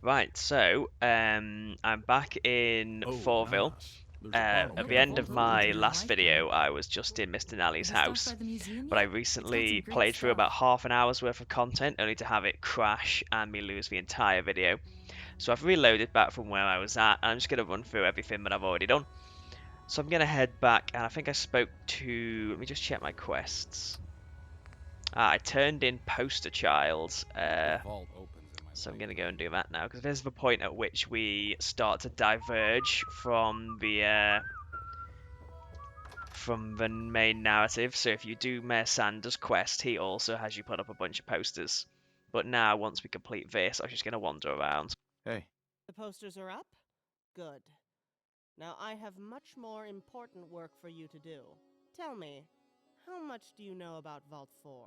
Right, so I'm back in Oh, Fourville. nice. At the Okay. end of my last video, I was just in Mr. Nally's The stuff by house, the museum but I yet? It's got some recently great played through stuff. about half an hour's worth of content, only to have it crash and me lose the entire video. So I've reloaded back from where I was at, and I'm just going to run through everything that I've already done. So I'm going to head back, and I think I spoke to... Let me just check my quests. I turned in Poster Child. The vault opens in my So I'm right going to go hand. and do that now, because this is the point at which we start to diverge from the main narrative. So if you do Mayor Sanders' quest, he also has you put up a bunch of posters. But now, once we complete this, I'm just going to wander around. Hey. The posters are up? Good. Now I have much more important work for you to do. Tell me, how much do you know about Vault 4?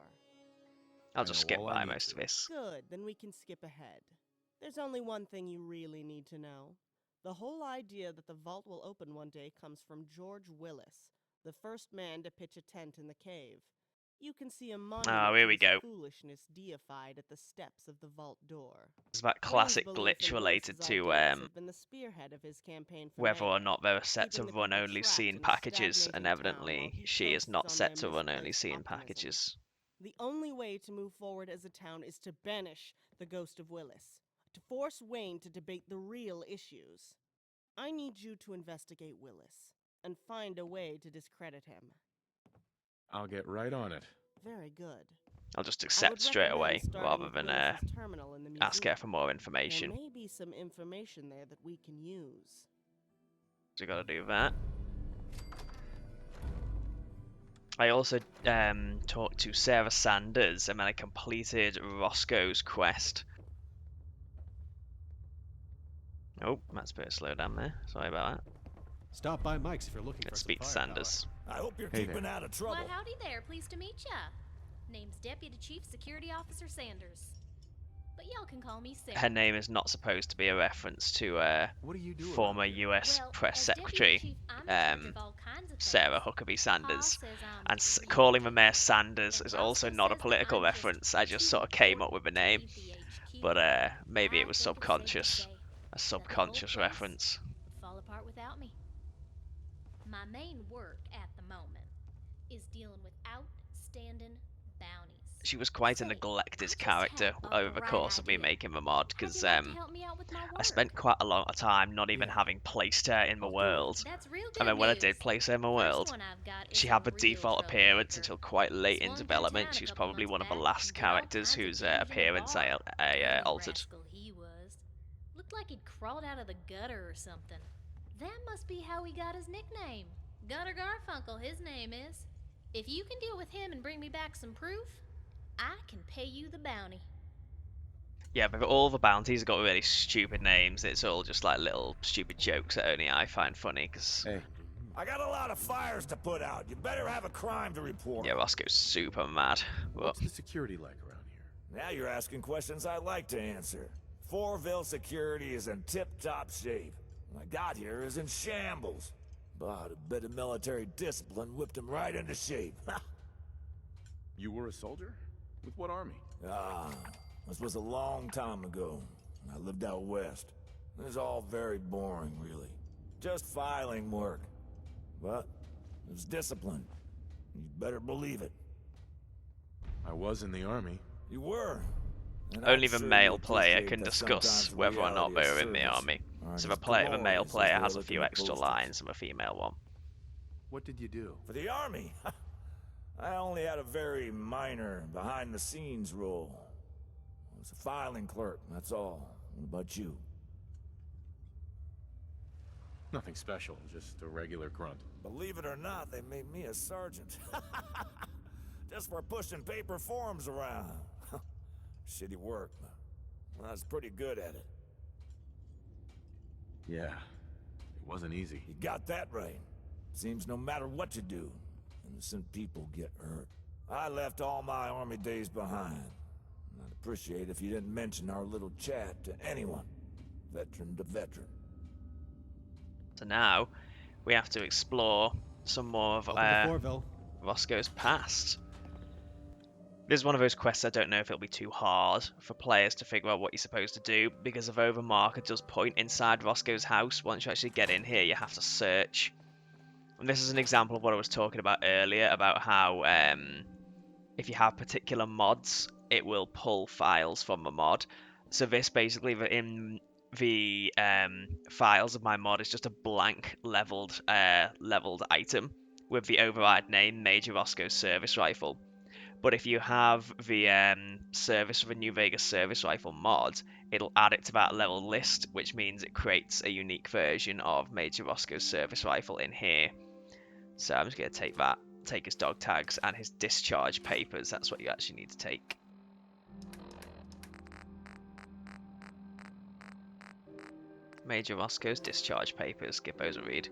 I'll I just know skip all I by need most to. of this. Good, then we can skip ahead. There's only one thing you really need to know. The whole idea that the vault will open one day comes from George Willis, the first man to pitch a tent in the cave. You can see a monument Oh, here to we his go. foolishness deified at the steps of the vault door. There's that William's classic belief glitch in related Willis's to ideas have been the spearhead of his campaign for whether or mayor, not there are set to keeping the run people only trapped seen in a packages, and stagnating town while evidently he she is focuses not on set their to run only misplaced seen optimism. packages. The only way to move forward as a town is to banish the ghost of Willis, to force Wayne to debate the real issues. I need you to investigate Willis and find a way to discredit him. I'll get right on it. Very good. I'll just I would accept straight recommend away, starting rather with than Willis's terminal in the ask her museum. for more There information. may be some information there that we can use. So we gotta do that. I also talked to Sarah Sanders, and then I completed Roscoe's quest. Oh, that's a bit slow down there. Sorry about that. Stop by Mike's if you're looking Let's for speak to some firepower. Sanders. I hope you're Hey keeping there. out of trouble. Why, howdy there. Pleased to meet ya. Name's Deputy Chief Security Officer Sanders. But y'all can call me Sarah. Her name is not supposed to be a reference to What do you do former around here? US Well, press as Deputy secretary Chief, I'm in charge of all kinds of Sarah things. Huckabee Pa Sanders. says I'm And the calling the HQ, mayor Sanders and is also Roscoe not a says that political I'm just reference. I just too sort of came up with the important name, to leave the HQ. but maybe it was I think it's safe to subconscious. say A that the subconscious whole place reference. would fall apart without me. My main work at the moment is dealing with outstanding bounties. She was quite a Say, neglected I just character had a over the bright course of me idea. making the mod, How'd because you like to help me out with my I work? spent quite a lot of time not even Yeah. having placed her in the I'll do it. world. That's real good And then when I news. did place her in the First world, one I've got she is had a the real default appearance troublemaker. until quite late in Swung through development. town She was a couple probably months one of the back last and did all characters kinds of whose damage in the appearance I bar. Dirty altered. rascal he was. Looked like he'd crawled out of the gutter or something. That must be how he got his nickname. Gutter Garfunkel, his name is. If you can deal with him and bring me back some proof, I can pay you the bounty. Yeah, but all the bounties have got really stupid names. It's all just like little stupid jokes that only I find funny, because Hey. I got a lot of fires to put out. You better have a crime to report. yeah, Roscoe's super mad. But What's the security like around here? Now you're asking questions I like to answer. Vil Security is in tip-top shape. When I got here, it was in shambles. But a bit of military discipline whipped him right into shape. You were a soldier? With what army? This was a long time ago. I lived out west. It was all very boring, really. Just filing work. But it was discipline. You'd better believe it. I was in the army. You were. And only I'm the sure male you player appreciate can that discuss sometimes whether or not reality of they're in the service army. aren't So as the male glorious player as has they're a few looking at extra posters. lines than the female one. What did you do? For the army, I only had a very minor, behind-the-scenes role. I was a filing clerk, that's all. What about you? Nothing special, just a regular grunt. Believe it or not, they made me a sergeant. Just for pushing paper forms around. Shitty work, but I was pretty good at it. Yeah. It wasn't easy. You got that right. Seems no matter what you do, innocent people get hurt. I left all my army days behind. I'd appreciate if you didn't mention our little chat to anyone, veteran to veteran. So now we have to explore some more of Welcome to Fourville. Roscoe's past. This is one of those quests I don't know if it'll be too hard for players to figure out what you're supposed to do, because the over marker does point inside Roscoe's house. Once you actually get in here, you have to search. And this is an example of what I was talking about earlier, about how if you have particular mods, it will pull files from a mod. So this basically, in the files of my mod, is just a blank leveled item with the override name Major Roscoe's Service Rifle. But if you have the service of a New Vegas service rifle mod, it'll add it to that level list, which means it creates a unique version of Major Roscoe's service rifle in here. So I'm just going to take his dog tags and his discharge papers. That's what you actually need to take. Major Roscoe's discharge papers. Give those a read.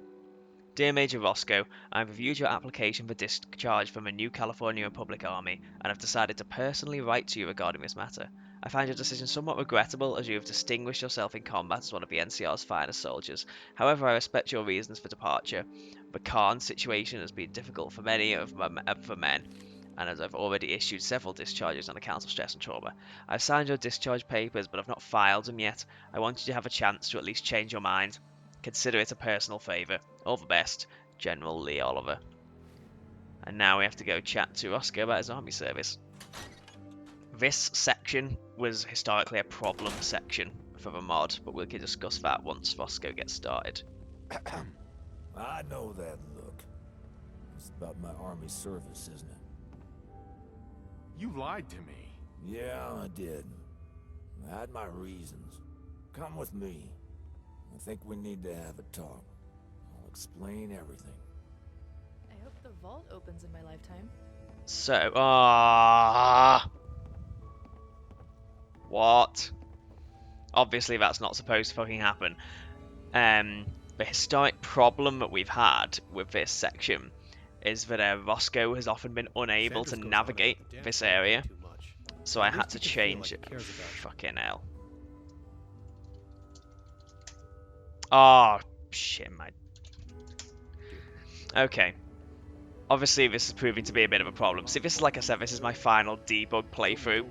Dear Major Roscoe, I have reviewed your application for discharge from a new California Republic Army, and have decided to personally write to you regarding this matter. I find your decision somewhat regrettable, as you have distinguished yourself in combat as one of the NCR's finest soldiers. However, I respect your reasons for departure. The Khan situation has been difficult for many of the men, and as I've already issued several discharges on account of stress and trauma. I've signed your discharge papers, but I've not filed them yet. I want you to have a chance to at least change your mind. Consider it a personal favour. All the best, General Lee Oliver. And now we have to go chat to Roscoe about his army service. This section was historically a problem section for the mod, but we can discuss that once Roscoe gets started. I know that look. It's about my army service, isn't it? You lied to me. Yeah, I did. I had my reasons. Come with me. I think we need to have a talk. I'll explain everything. I hope the vault opens in my lifetime. So, what? Obviously that's not supposed to fucking happen. The historic problem that we've had with this section is that Roscoe has often been unable to navigate this area. So I had to change it. Fucking hell. Oh, shit, my... Okay. Obviously, this is proving to be a bit of a problem. See, this is, like I said, this is my final debug playthrough.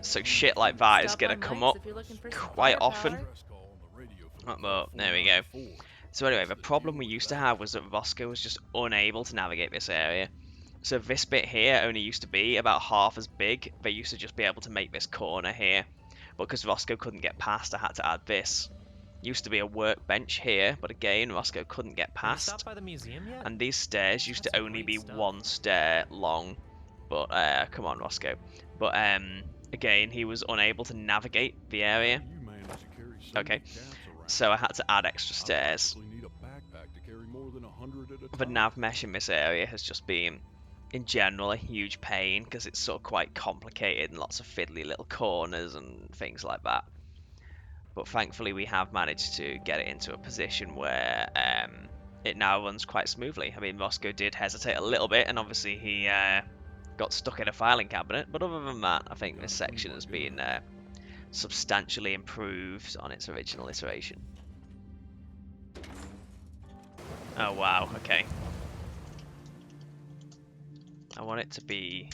So shit like that is going to come up quite often. Oh, there we go. So anyway, the problem we used to have was that Roscoe was just unable to navigate this area. So this bit here only used to be about half as big. They used to just be able to make this corner here. But because Roscoe couldn't get past, I had to add this. Used to be a workbench here, but again, Roscoe couldn't get past. Stopped by the museum yet? And these stairs used to only be one stair long. But, come on, Roscoe. But, again, he was unable to navigate the area. Okay, so I had to add extra stairs. The nav mesh in this area has just been, in general, a huge pain, because it's sort of quite complicated and lots of fiddly little corners and things like that. But thankfully we have managed to get it into a position where it now runs quite smoothly. I mean, Roscoe did hesitate a little bit, and obviously he got stuck in a filing cabinet. But other than that, I think this section has been substantially improved on its original iteration. Oh wow, okay. I want it to be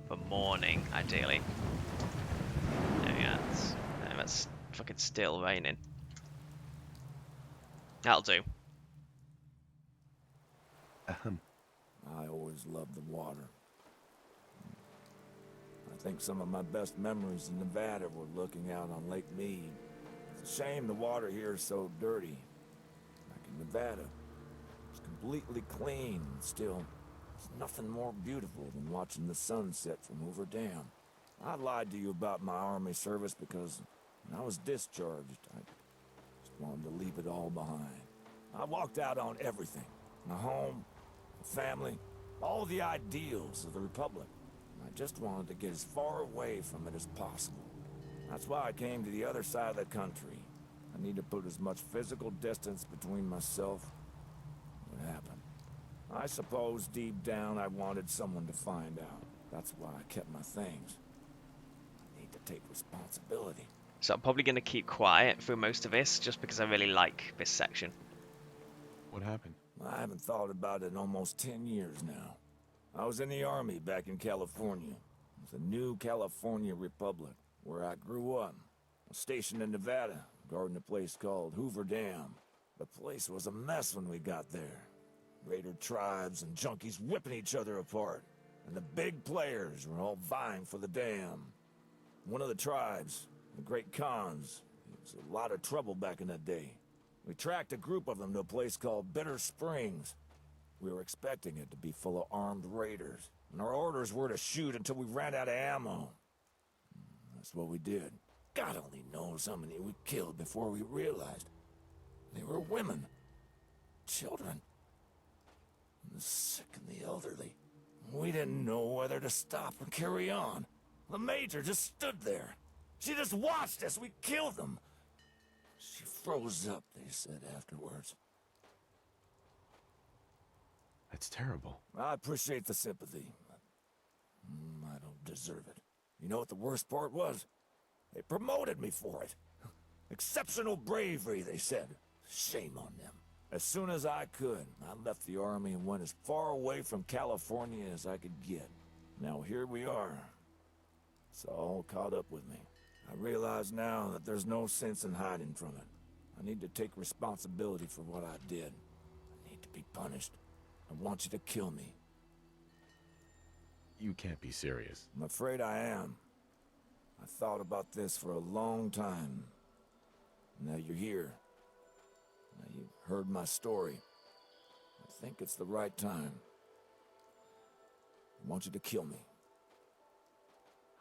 for morning, ideally. There we go. That's fucking still raining. That'll do. I always loved the water. I think some of my best memories in Nevada were looking out on Lake Mead. It's a shame the water here is so dirty. Back in Nevada, it's completely clean and still. There's nothing more beautiful than watching the sunset from Hoover Dam. I lied to you about my army service because when I was discharged, I just wanted to leave it all behind. I walked out on everything. My home, my family, all the ideals of the Republic. I just wanted to get as far away from it as possible. That's why I came to the other side of the country. I need to put as much physical distance between myself and what happened. I suppose deep down I wanted someone to find out. That's why I kept my things. I need to take responsibility. So I'm probably going to keep quiet through most of this, just because I really like this section. What happened? I haven't thought about it in almost 10 years now. I was in the Army back in California. It was the new California Republic, where I grew up. I was stationed in Nevada, guarding a place called Hoover Dam. The place was a mess when we got there. Raider tribes and junkies whipping each other apart. And the big players were all vying for the dam. One of the tribes, the Great Khans, it was a lot of trouble back in the day. We tracked a group of them to a place called Bitter Springs. We were expecting it to be full of armed raiders, and our orders were to shoot until we ran out of ammo. That's what we did. God only knows how many we killed before we realized. They were women, children, and the sick and the elderly. We didn't know whether to stop or carry on. The Major just stood there. She just watched us. We killed them. She froze up, they said afterwards. That's terrible. I appreciate the sympathy, but I don't deserve it. You know what the worst part was? They promoted me for it. Exceptional bravery, they said. Shame on them. As soon as I could, I left the Army and went as far away from California as I could get. Now here we are. It's all caught up with me. I realize now that there's no sense in hiding from it. I need to take responsibility for what I did. I need to be punished. I want you to kill me. You can't be serious. I'm afraid I am. I thought about this for a long time. Now you're here. Now you've heard my story. I think it's the right time. I want you to kill me.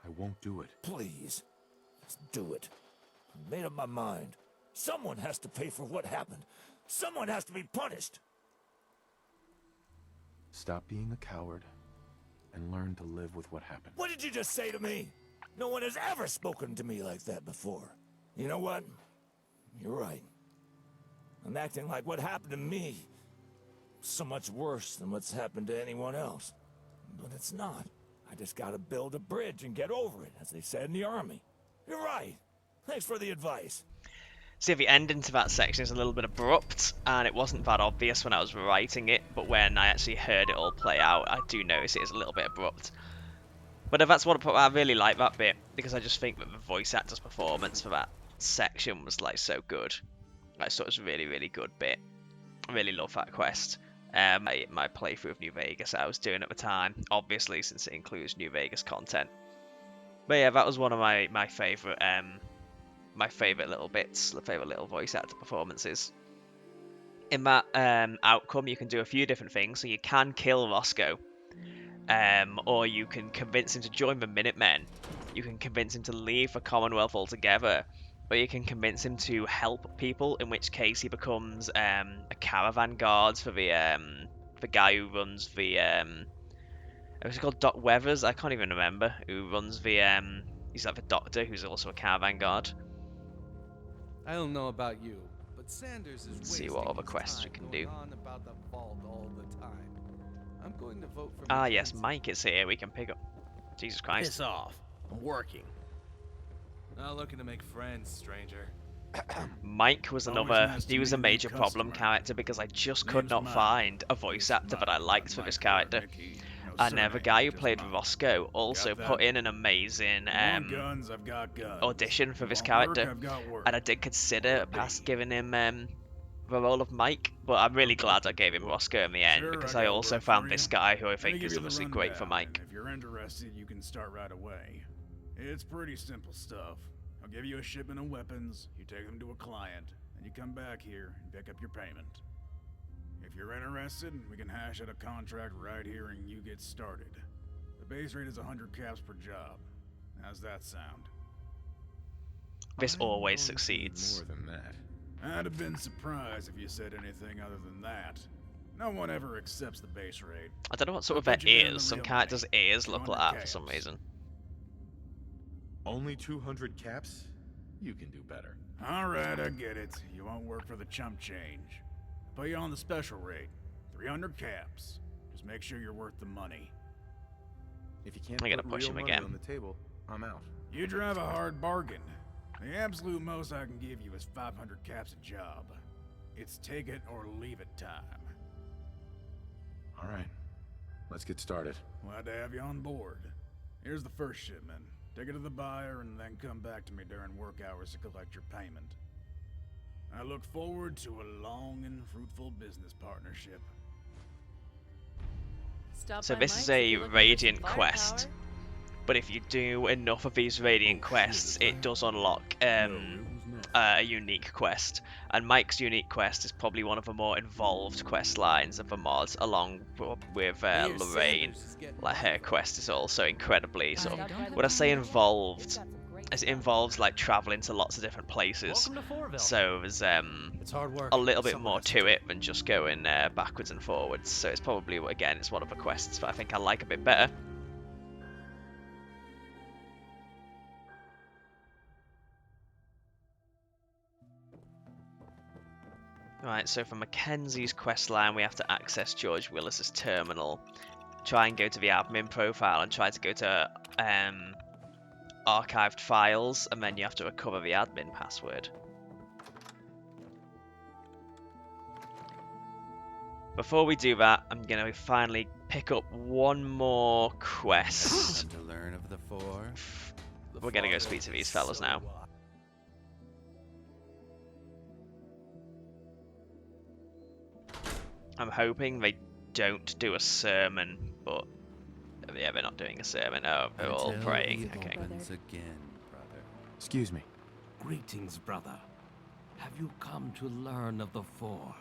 I won't do it. Please. Just do it. I've made up my mind. Someone has to pay for what happened. Someone has to be punished. Stop being a coward and learn to live with what happened. What did you just say to me? No one has ever spoken to me like that before. You know what? You're right. I'm acting like what happened to me is so much worse than what's happened to anyone else. But it's not. I just gotta build a bridge and get over it, as they said in the Army. You're right. Thanks for the advice. See, the ending to that section is a little bit abrupt, and it wasn't that obvious when I was writing it, but when I actually heard it all play out, I do notice it is a little bit abrupt. But that's what I really like that bit, because I just think that the voice actor's performance for that section was like so good. I thought it was a really, really good bit. I really love that quest. My playthrough of New Vegas I was doing at the time, obviously since it includes New Vegas content. But yeah, that was one of my favourite little bits, the favourite little voice actor performances. In that outcome, you can do a few different things. So you can kill Roscoe, or you can convince him to join the Minutemen. You can convince him to leave the Commonwealth altogether, or you can convince him to help people, in which case he becomes a Caravan Guard for the guy who runs the what's it called, Doc Weathers? I can't even remember who runs the he's like the doctor who's also a Caravan Guard. I don't know about you, but Sanders is Let's see what wasting other his quests we time can going do. on about the vault all the time. I'm going to vote for Ah yes, Mackenzie. Mike is here. We can pick up. Jesus Christ. Piss off. I'm working. Not looking to make friends, stranger. Mike was Always another, nice to he was meet a a new major problem customer. character because I just could Name's not Mike. find a voice actor that I liked for this character. And the guy who played Roscoe also Got put that? in an amazing Guns, I've got guns. audition for You this want character, work, I've got work. and I did consider past giving him the role of Mike, but I'm really glad I gave him Roscoe in the end, Sure, because I I got also work found for this you. guy who I Let me think give is you the obviously great for rundown, Mike. and if you're interested, you can start right away. It's pretty simple stuff. I'll give you a shipment of weapons, you take them to a client, and you come back here and pick up your payment. If you're interested, we can hash out a contract right here and you get started. The base rate is 100 caps per job. How's that sound? This I'm always going to need succeeds. More than that. I'd have been surprised if you said anything other than that. No one ever accepts the base rate. I don't know what sort I'll of their put you down ears, the some real characters' money. ears look like 200 that for some caps. reason. Only 200 caps? You can do better. Alright, I get it. You won't work for the chump change. I'll put you on the special rate. 300 caps. Just make sure you're worth the money. If you can't I gotta put push real him money again. on the table, I'm out. You drive a hard bargain. The absolute most I can give you is 500 caps a job. It's take it or leave it time. All right. Let's get started. Glad to have you on board. Here's the first shipment. Take it to the buyer and then come back to me during work hours to collect your payment. I look forward to a long and fruitful business partnership. Stop So by this Mike's is if a you're looking for Radiant some quest. firepower. But if you do enough of these Radiant quests, it does unlock a unique quest. And Mike's unique quest is probably one of the more involved quest lines of the mod, along with Lorraine. Like, her quest is also incredibly sort of, when I say involved, it involves like traveling to lots of different places. So there's It's hard work. a little bit Someone more has to to do it than just going backwards and forwards. So it's probably, again, it's one of the quests that I think I like a bit better. Right, so for Mackenzie's questline, we have to access George Willis's terminal, try and go to the admin profile and try to go to archived files, and then you have to recover the admin password. Before we do that, I'm going to finally pick up one more quest. To learn of the four. We're going to go speak to these fellas now. I'm hoping they don't do a sermon, but yeah, they're not doing a sermon. Oh, they're all Until praying. it Okay. opens again, brother. Excuse me. Greetings, brother. Have you come to learn of the four?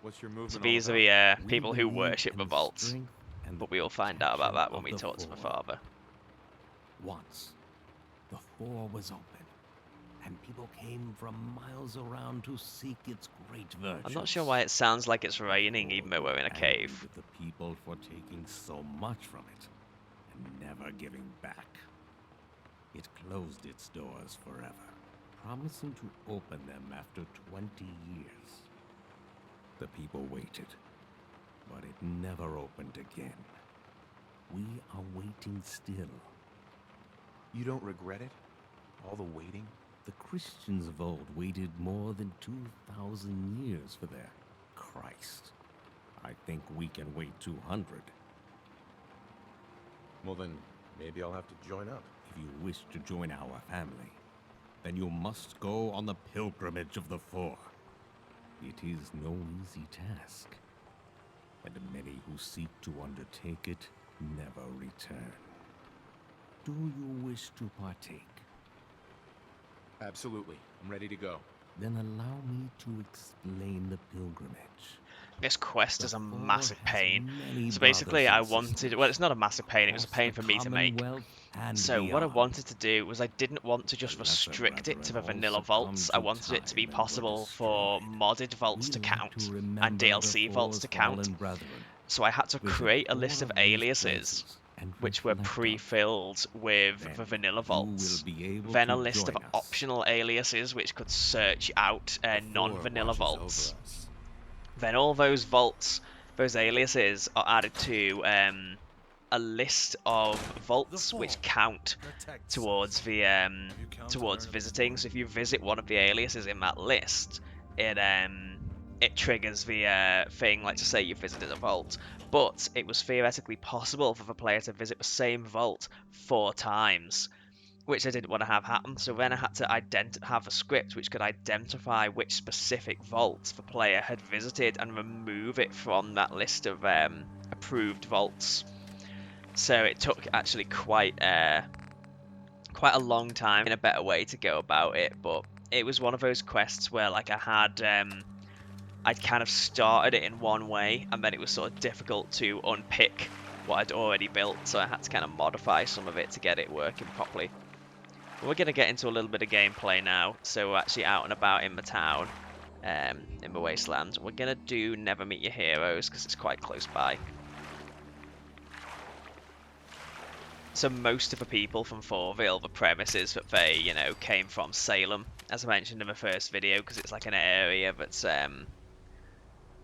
What's your movement? So all these are about? the people who We worship believe the in vaults, strength and but the we'll find out about that when we protection talk to the of the father. Once, the four was open, and people came from miles around to seek its great virtues. I'm not sure why it sounds like it's raining even though we're in a cave. Angry with the people for taking so much from it and never giving back. It closed its doors forever, promising to open them after 20 years. The people waited, but it never opened again. We are waiting still. You don't regret it? All the waiting? The Christians of old waited more than 2,000 years for their Christ. I think we can wait 200. Well then, maybe I'll have to join up. If you wish to join our family, then you must go on the pilgrimage of the four. It is no easy task, and many who seek to undertake it never return. Do you wish to partake? Absolutely. I'm ready to go. Then allow me to explain the pilgrimage. This quest is a The four massive has pain. many So basically brothers I and wanted, sisters well, it's not a massive pain, it was a across pain the for me to make. Commonwealth and So what I beyond. wanted to do was I didn't want to just The lesser restrict it to the brethren vanilla also come vaults. to I wanted it to be time and were possible for destroyed. modded vaults We to like count to and remember DLC the vaults four to count. fallen brethren. So I had to Visit create a four list of of these aliases places and which were reflect on them. pre-filled with Then the vanilla you vaults. will be able Then to a list of join us. optional aliases which could search out The four non-vanilla watches over vaults. us. Then all those vaults, those aliases, are added to a list of vaults which count towards the towards visiting. So if you visit one of the aliases in that list, it triggers the thing, like to say you visited a vault. But it was theoretically possible for the player to visit the same vault 4 times, which I didn't want to have happen. So then I had to have a script which could identify which specific vault the player had visited and remove it from that list of approved vaults. So it took actually quite a long time in a better way to go about it, but it was one of those quests where like I'd kind of started it in one way and then it was sort of difficult to unpick what I'd already built, so I had to kind of modify some of it to get it working properly. We're going to get into a little bit of gameplay now, so we're actually out and about in the town, in the Wasteland. We're going to do Never Meet Your Heroes because it's quite close by. So most of the people from Fourville, the premise is that they, you know, came from Salem, as I mentioned in the first video, because it's like an area that's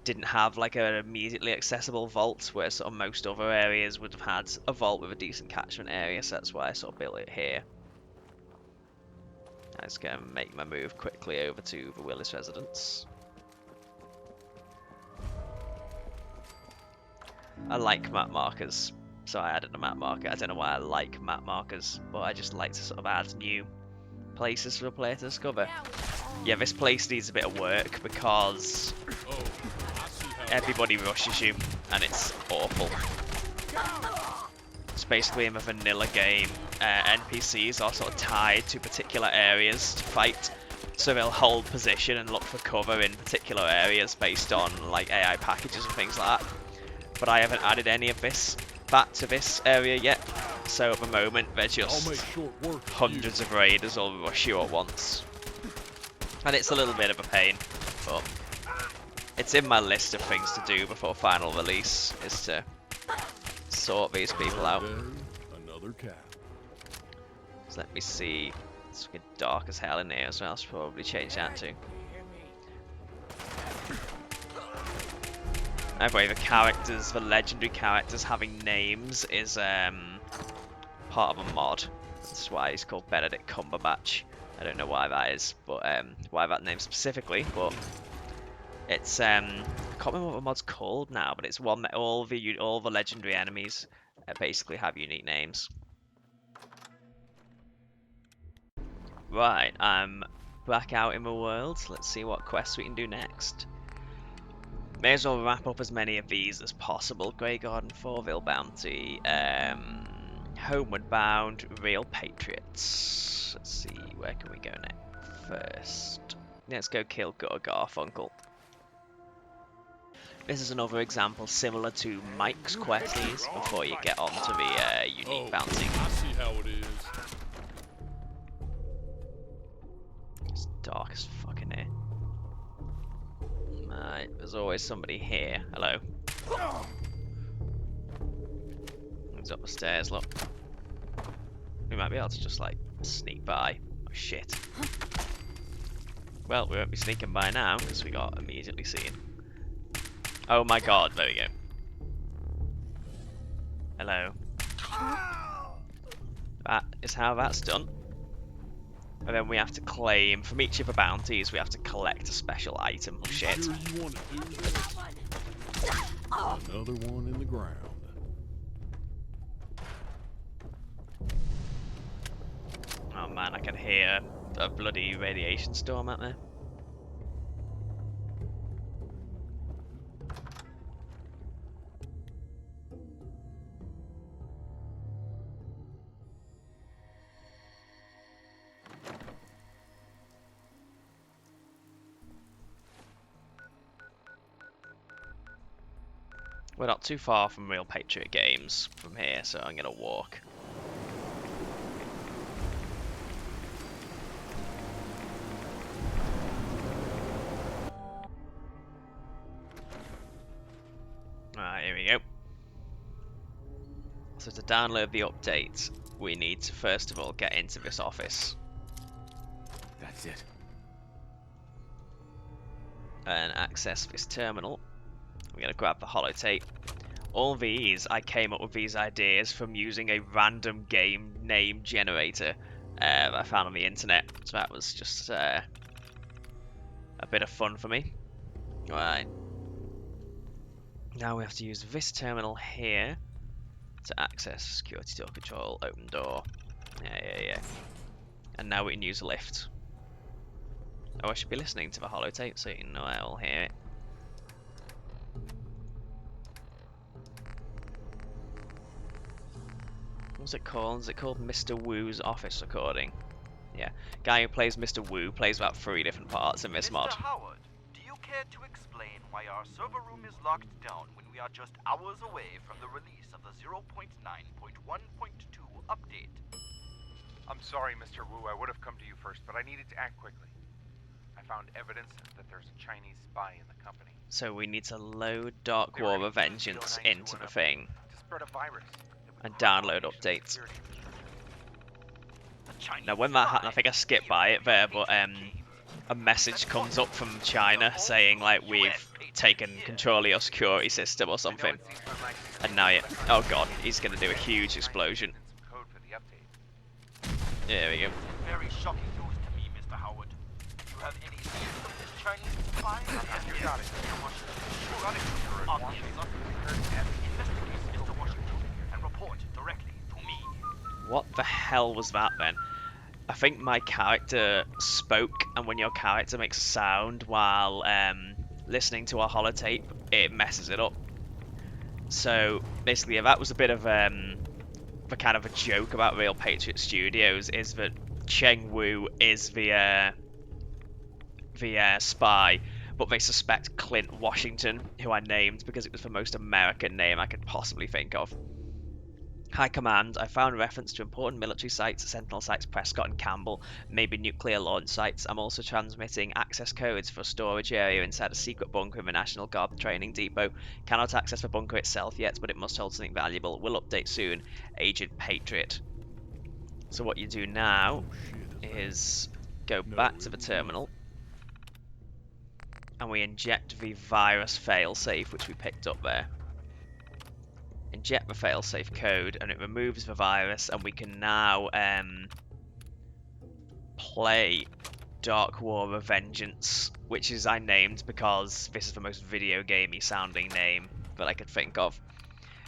didn't have like an immediately accessible vault, where sort of most other areas would have had a vault with a decent catchment area, so that's why I sort of built it here. I'm just going to make my move quickly over to the Willis residence. I like map markers, so I added a map marker. I don't know why I like map markers, but I just like to sort of add new places for a player to discover. Yeah, this place needs a bit of work because everybody rushes you, and it's awful. It's basically in a vanilla game, NPCs are sort of tied to particular areas to fight, so they'll hold position and look for cover in particular areas based on like AI packages and things like that. But I haven't added any of this back to this area yet, so at the moment they're just hundreds of raiders all rush you at once. And it's a little bit of a pain, but it's in my list of things to do before final release, is to sort these people out. Another cat. So let me see. It's fucking dark as hell in here as well, I should probably change that too. Anyway, the characters, the legendary characters having names is part of a mod. That's why he's called Benedict Cumberbatch. I don't know why that is, but why that name specifically, but it's I can't remember what the mod's called now, but it's one that all the legendary enemies basically have unique names. Right, I'm back out in the world. Let's see what quests we can do next. May as well wrap up as many of these as possible. Grey Garden, Fourville Bounty, Homeward Bound, Real Patriots. Let's see, where can we go next? First, let's go kill Garfunkel. This is another example similar to Mike's questies before you get onto the unique bounty. I see how it is. It's dark as fuck in here. Right, there's always somebody here. Hello. He's up the stairs, look. We might be able to just like sneak by. Oh shit. Well, we won't be sneaking by now because we got immediately seen. Oh my god, there we go. Hello. That is how that's done. And then we have to claim, from each of the bounties, we have to collect a special item. Oh shit. Sure you want to do this? Another one in the ground. Oh man, I can hear a bloody radiation storm out there. We're not too far from Real Patriot Games from here, so I'm gonna walk. Alright, here we go. So to download the update, we need to first of all get into this office. That's it. And access this terminal. We're going to grab the holotape. All these, I came up with these ideas from using a random game name generator that I found on the internet. So that was just a bit of fun for me. Right. Now we have to use this terminal here to access security door control, open door. Yeah. And now we can use a lift. Oh, I should be listening to the holotape so you know I'll hear it. What's it called? Is it called Mr. Wu's office recording? Yeah. Guy who plays Mr. Wu plays about 3 different parts in this mod. Mr. Howard, do you care to explain why our server room is locked down when we are just hours away from the release of the 0.9.1.2 update? I'm sorry, Mr. Wu. I would have come to you first, but I needed to act quickly. I found evidence that there's a Chinese spy in the company. So we need to load Dark War of Vengeance into the thing. To spread a virus. And download updates. Now when that happened, I think I skipped by it there, but a message comes up from China saying like we've taken control of your security system or something. And now oh god, he's gonna do a huge explosion. There we go. Very shocking news to me, Mr. Howard. Do you have any news of this Chinese spy? You got it. hell was that then? I think my character spoke, and when your character makes a sound while listening to a holotape, it messes it up. So basically, that was a bit of the kind of a joke about Real Patriot Studios, is that Cheng Wu is the spy, but they suspect Clint Washington, who I named because it was the most American name I could possibly think of. High Command, I found reference to important military sites, Sentinel sites, Prescott and Campbell, maybe nuclear launch sites. I'm also transmitting access codes for a storage area inside a secret bunker in the National Guard training depot. Cannot access the bunker itself yet, but it must hold something valuable. Will update soon. Agent Patriot. So what you do now is go back to the terminal, and we inject the virus failsafe, which we picked up there. Inject the failsafe code, and it removes the virus, and we can now play Dark War of Vengeance, which is I named because this is the most video gamey sounding name that I could think of.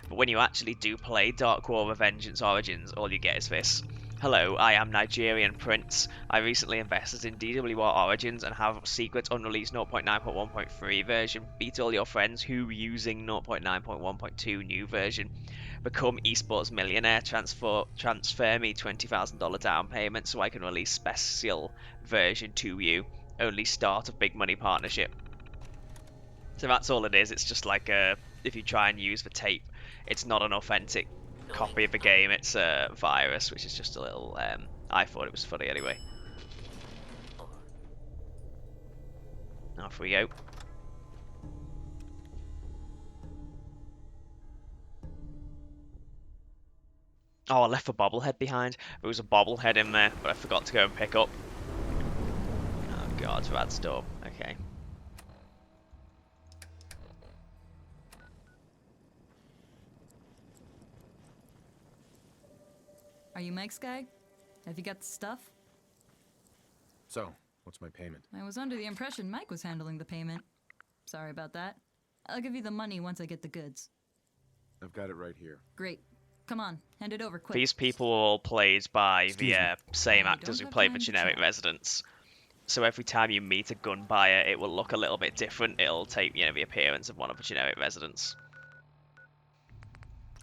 But when you actually do play Dark War of Vengeance Origins, all you get is this. Hello, I am Nigerian Prince. I recently invested in DWR Origins and have a secret unreleased 0.9.1.3 version. Beat all your friends who using 0.9.1.2 new version. Become esports millionaire. Transfer me $20,000 down payment so I can release special version to you. Only start of big money partnership. So that's all it is. It's just like if you try and use the tape, it's not an authentic copy of the game, it's a virus, which is just a little I thought it was funny anyway. Off we go. Oh, I left the bobblehead behind. There was a bobblehead in there, but I forgot to go and pick up. Oh god, bad storm. Okay. Are you Mike's guy? Have you got the stuff? So, what's my payment? I was under the impression Mike was handling the payment. Sorry about that. I'll give you the money once I get the goods. I've got it right here. Great. Come on, hand it over quick. These people are all played by the same I actors don't who have play time the to generic chat. residents. So every time you meet a gun buyer, it will look a little bit different. It'll take, the appearance of one of the generic residents.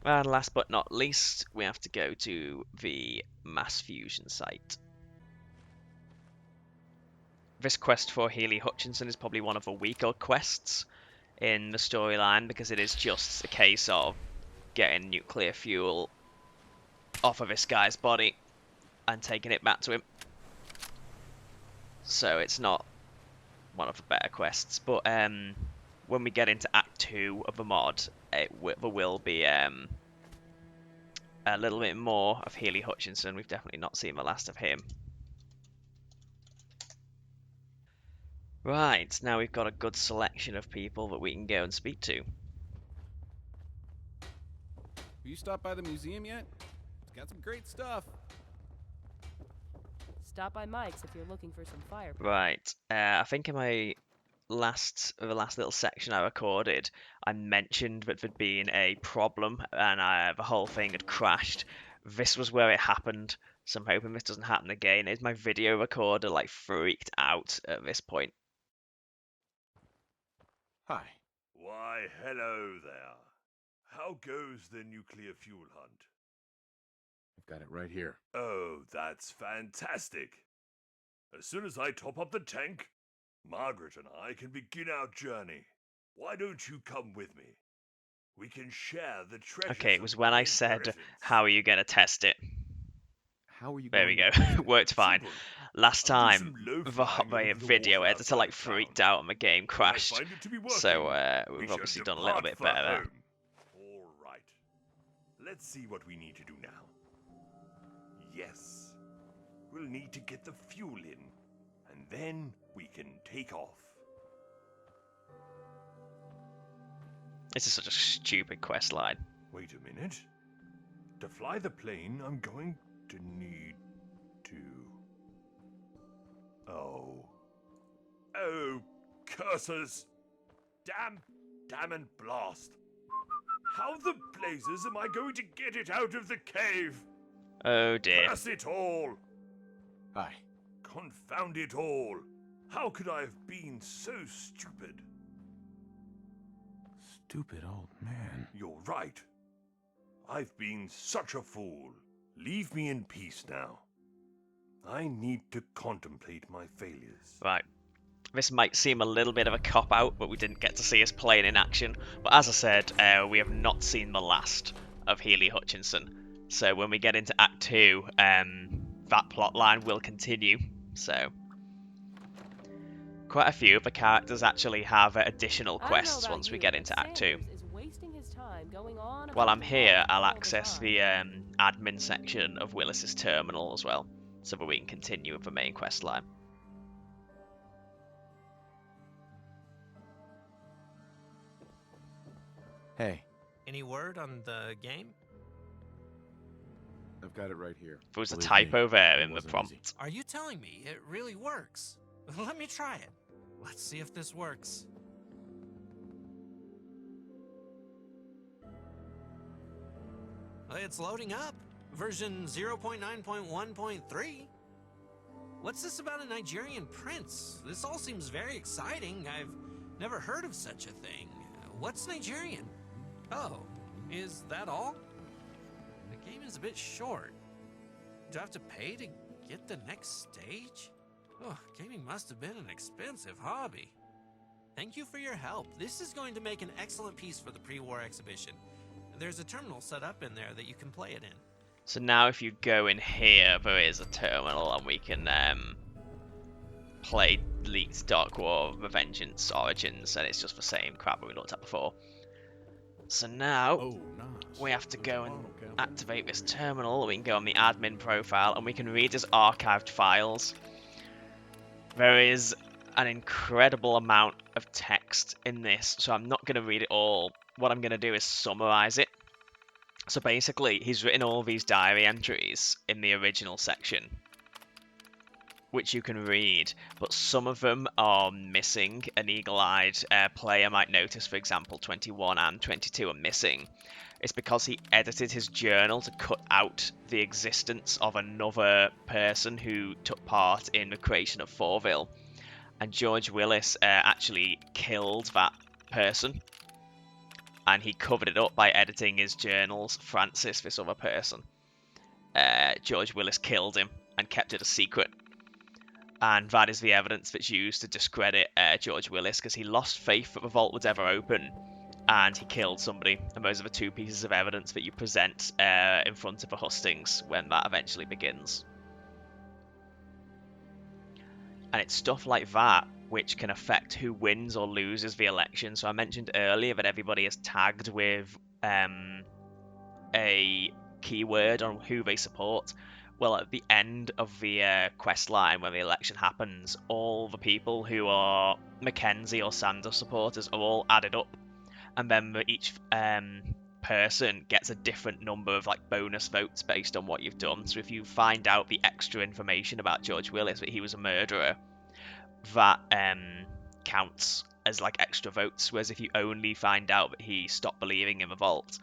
And last but not least, we have to go to the mass fusion site. This quest for Healy Hutchinson is probably one of the weaker quests in the storyline because it is just a case of getting nuclear fuel off of this guy's body and taking it back to him. So it's not one of the better quests, but when we get into Act 2 of the mod, there will be a little bit more of Healy Hutchinson. We've definitely not seen the last of him. Right, now we've got a good selection of people that we can go and speak to. Have you stopped by the museum yet? It's got some great stuff. Stop by Mike's if you're looking for some fire. Right, I think in my the last little section I recorded, I mentioned that there'd been a problem and the whole thing had crashed. This was where it happened, so I'm hoping this doesn't happen again. Is my video recorder like freaked out at this point? Hi. Why, hello there. How goes the nuclear fuel hunt? I've got it right here. Oh, that's fantastic. As soon as I top up the tank, Margaret and I can begin our journey. Why don't you come with me? We can share the treasures. Okay, it was when I said, how are you going to test it? How are you There we go. Worked fine. Last time, the video editor like freaked out and the game crashed. So we've obviously done a little bit better there. All right. Let's see what we need to do now. Yes. We'll need to get the fuel in, and then we can take off. This is such a stupid quest line. Wait a minute. To fly the plane, I'm going to need to... Oh. Oh, curses! Damn and blast! How the blazes am I going to get it out of the cave? Oh dear. Pass it all! Hi. Confound it all! How could I have been so stupid? Stupid old man. You're right. I've been such a fool. Leave me in peace now. I need to contemplate my failures. Right. This might seem a little bit of a cop-out, but we didn't get to see us playing in action. But as I said, we have not seen the last of Healy Hutchinson. So when we get into Act 2, that plot line will continue. So quite a few of the characters actually have additional quests once we get into Act 2. While I'm here, I'll access the admin section of Willis's terminal as well, so that we can continue with the main quest line. Hey. Any word on the game? I've got it right here. There was a Believe typo me, there it in the wasn't prompt. easy. Are you telling me it really works? Let me try it. Let's see if this works. It's loading up. Version 0.9.1.3. What's this about a Nigerian prince? This all seems very exciting. I've never heard of such a thing. What's Nigerian? Oh, is that all? The game is a bit short. Do I have to pay to get the next stage? Oh, gaming must have been an expensive hobby. Thank you for your help. This is going to make an excellent piece for the pre-war exhibition. There's a terminal set up in there that you can play it in. So now if you go in here, there is a terminal and we can play Leeds Dark War Revengeance Origins, and it's just the same crap that we looked at before. So now we have to go and activate this terminal. We can go on the admin profile and we can read his archived files. There is an incredible amount of text in this, so I'm not going to read it all. What I'm going to do is summarize it. So basically, he's written all these diary entries in the original section, which you can read, but some of them are missing. An eagle-eyed player might notice, for example, 21 and 22 are missing. It's because he edited his journal to cut out the existence of another person who took part in the creation of Fourville. And George Willis actually killed that person. And he covered it up by editing his journals. Francis, this other person, George Willis killed him and kept it a secret. And that is the evidence that's used to discredit George Willis, because he lost faith that the vault would ever open, and he killed somebody. And those are the two pieces of evidence that you present in front of the hustings when that eventually begins. And it's stuff like that which can affect who wins or loses the election. So I mentioned earlier that everybody is tagged with a keyword on who they support. Well, at the end of the quest line, when the election happens, all the people who are Mackenzie or Sanders supporters are all added up, and then each person gets a different number of bonus votes based on what you've done. So if you find out the extra information about George Willis, that he was a murderer, that counts as extra votes. Whereas if you only find out that he stopped believing in the vault,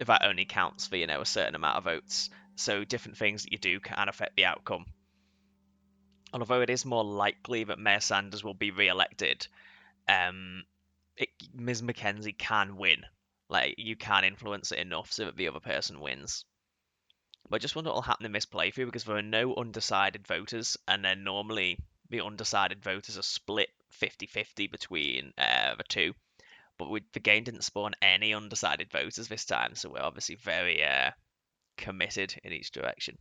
that only counts for a certain amount of votes. So different things that you do can affect the outcome. And although it is more likely that Mayor Sanders will be re-elected, Ms. Mackenzie can win. You can influence it enough so that the other person wins. But I just wonder what will happen in this playthrough, because there are no undecided voters, and then normally the undecided voters are split 50-50 between the two. But the game didn't spawn any undecided voters this time, so we're obviously very committed in each direction.